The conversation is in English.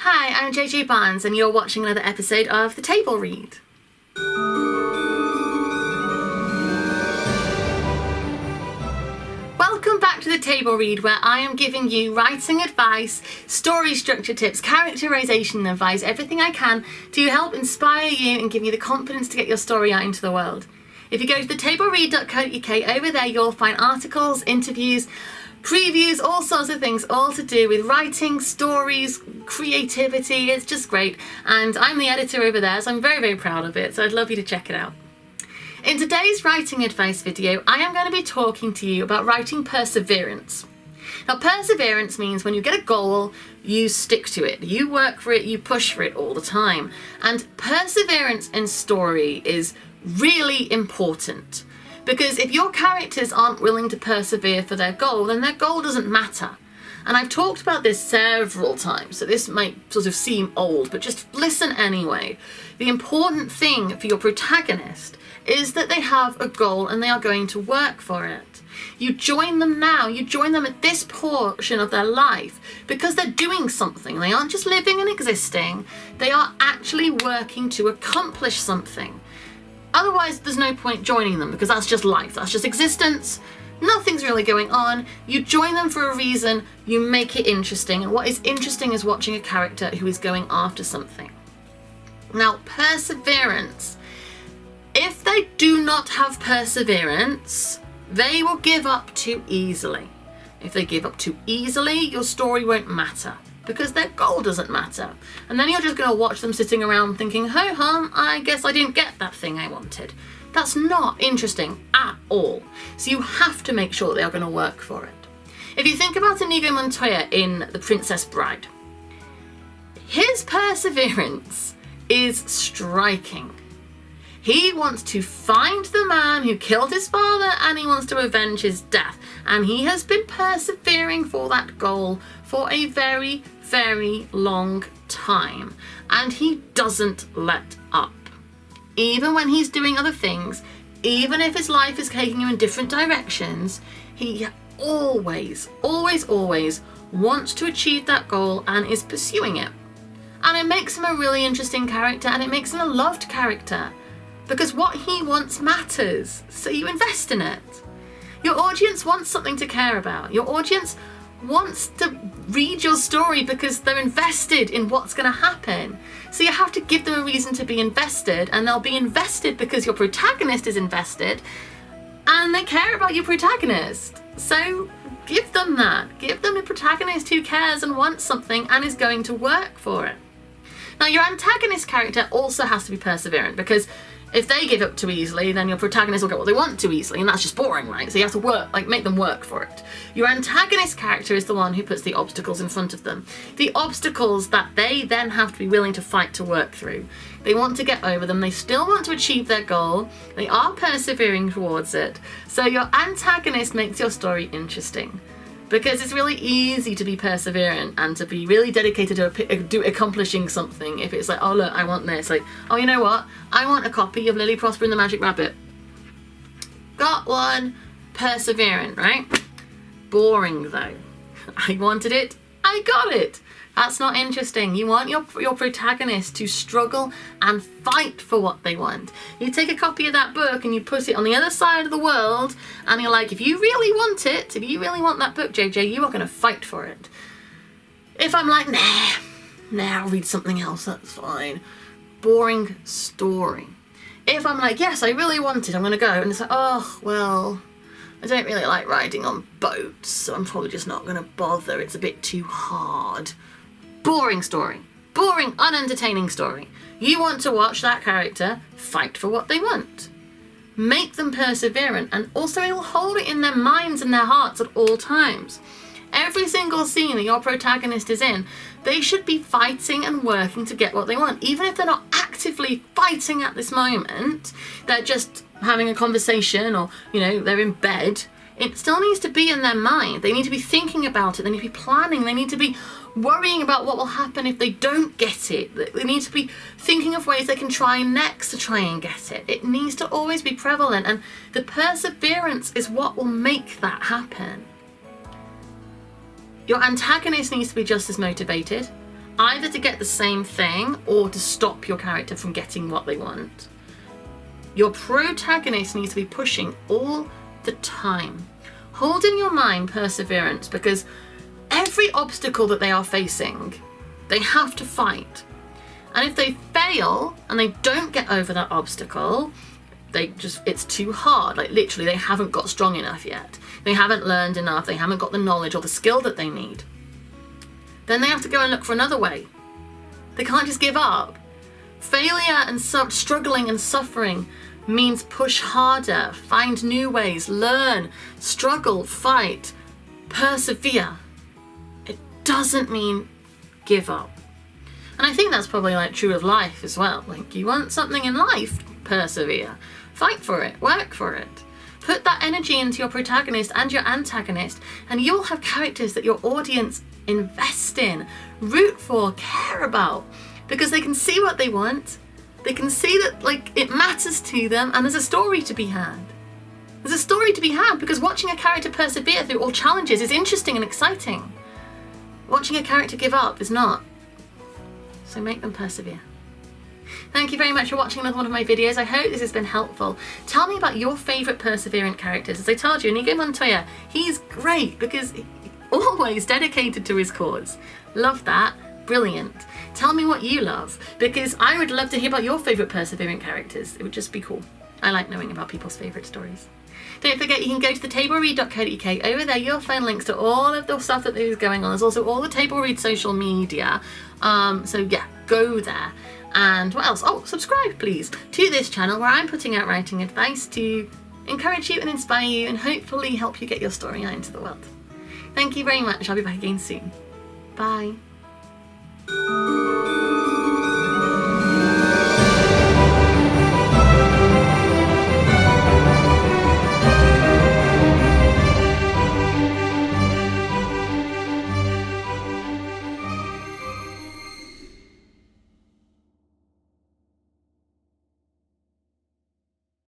Hi, I'm jjbarnes and you're watching another episode of The Table Read. Welcome back to The Table Read, where I am giving you writing advice, story structure tips, characterization advice, everything I can to help inspire you and give you the confidence to get your story out into the world. If you go to thetableread.co.uk, over there you'll find articles, interviews, previews, all sorts of things, all to do with writing, stories, creativity. It's just great. And I'm the editor over there, so I'm very, very proud of it. So I'd love you to check it out. In today's writing advice video, I am going to be talking to you about writing perseverance. Now, perseverance means when you get a goal, you stick to it. You work for it, you push for it all the time. And perseverance in story is really important. Because if your characters aren't willing to persevere for their goal, then their goal doesn't matter. And I've talked about this several times, so this might sort of seem old, but just listen anyway. The important thing for your protagonist is that they have a goal and they are going to work for it. You join them now, you join them at this portion of their life because they're doing something. They aren't just living and existing, they are actually working to accomplish something. Otherwise, there's no point joining them because that's just life, that's just existence. Nothing's really going on. You join them for a reason, you make it interesting, and what is interesting is watching a character who is going after something. Now, perseverance. If they do not have perseverance, they will give up too easily. If they give up too easily, your story won't matter because their goal doesn't matter. And then you're just going to watch them sitting around thinking, ho hum, I guess I didn't get that thing I wanted. That's not interesting at all. So you have to make sure they are going to work for it. If you think about Inigo Montoya in The Princess Bride, his perseverance is striking. He wants to find the man who killed his father and he wants to avenge his death. And he has been persevering for that goal for a very, very long time. And he doesn't let up. Even when he's doing other things, even if his life is taking him in different directions, he always, always, always wants to achieve that goal and is pursuing it. And it makes him a really interesting character and it makes him a loved character. Because what he wants matters, so you invest in it. Your audience wants something to care about. Your audience wants to read your story because they're invested in what's going to happen. So you have to give them a reason to be invested, and they'll be invested because your protagonist is invested and they care about your protagonist. So give them that. Give them a protagonist who cares and wants something and is going to work for it. Now, your antagonist character also has to be perseverant because if they give up too easily, then your protagonist will get what they want too easily, and that's just boring, right? So you have to work, make them work for it. Your antagonist character is the one who puts the obstacles in front of them. The obstacles that they then have to be willing to fight to work through. They want to get over them, they still want to achieve their goal, they are persevering towards it. So your antagonist makes your story interesting. Because it's really easy to be perseverant and to be really dedicated to accomplishing something. If it's like, oh look, I want this. Like, oh, you know what? I want a copy of Lily Prosper and the Magic Rabbit. Got one. Perseverant, right? Boring though. I wanted it. I got it. That's not interesting. You want your protagonist to struggle and fight for what they want. You take a copy of that book and you put it on the other side of the world and you're like, if you really want it, if you really want that book, JJ, you are going to fight for it. If I'm like, nah, I'll read something else, that's fine. Boring story. If I'm like, yes, I really want it, I'm going to go. And it's like, oh, well, I don't really like riding on boats, so I'm probably just not going to bother. It's a bit too hard. Boring story. Boring, unentertaining story. You want to watch that character fight for what they want. Make them perseverant, and also it will hold it in their minds and their hearts at all times. Every single scene that your protagonist is in, they should be fighting and working to get what they want. Even if they're not actively fighting at this moment, they're just having a conversation or, they're in bed, it still needs to be in their mind. They need to be thinking about it. They need to be planning. They need to be worrying about what will happen if they don't get it. They need to be thinking of ways they can try next to try and get it. It needs to always be prevalent, and the perseverance is what will make that happen. Your antagonist needs to be just as motivated. either to get the same thing or to stop your character from getting what they want. Your protagonist needs to be pushing all the time. Hold in your mind perseverance, because every obstacle that they are facing, they have to fight. And if they fail and they don't get over that obstacle, it's too hard. Like literally, they haven't got strong enough yet. They haven't learned enough. They haven't got the knowledge or the skill that they need. Then they have to go and look for another way. They can't just give up. Failure and struggling and suffering means push harder, find new ways, learn, struggle, fight, persevere. It doesn't mean give up. And I think that's probably like true of life as well. Like, you want something in life, persevere, fight for it, work for it. Put that energy into your protagonist and your antagonist, and you'll have characters that your audience invest in, root for, care about, because they can see what they want. They can see that like it matters to them, and there's a story to be had. There's a story to be had, because watching a character persevere through all challenges is interesting and exciting. Watching a character give up is not. So make them persevere. Thank you very much for watching another one of my videos. I hope this has been helpful. Tell me about your favourite perseverant characters. As I told you, Inigo Montoya, he's great because he's always dedicated to his cause. Love that. Brilliant. Tell me what you love, because I would love to hear about your favourite perseverant characters. It would just be cool. I like knowing about people's favourite stories. Don't forget, you can go to the tableread.co.uk. Over there you'll find links to all of the stuff that is going on. There's also all the Table Read social media. So yeah, go there. And what else? Oh, subscribe please to this channel where I'm putting out writing advice to encourage you and inspire you and hopefully help you get your story out into the world. Thank you very much. I'll be back again soon. Bye.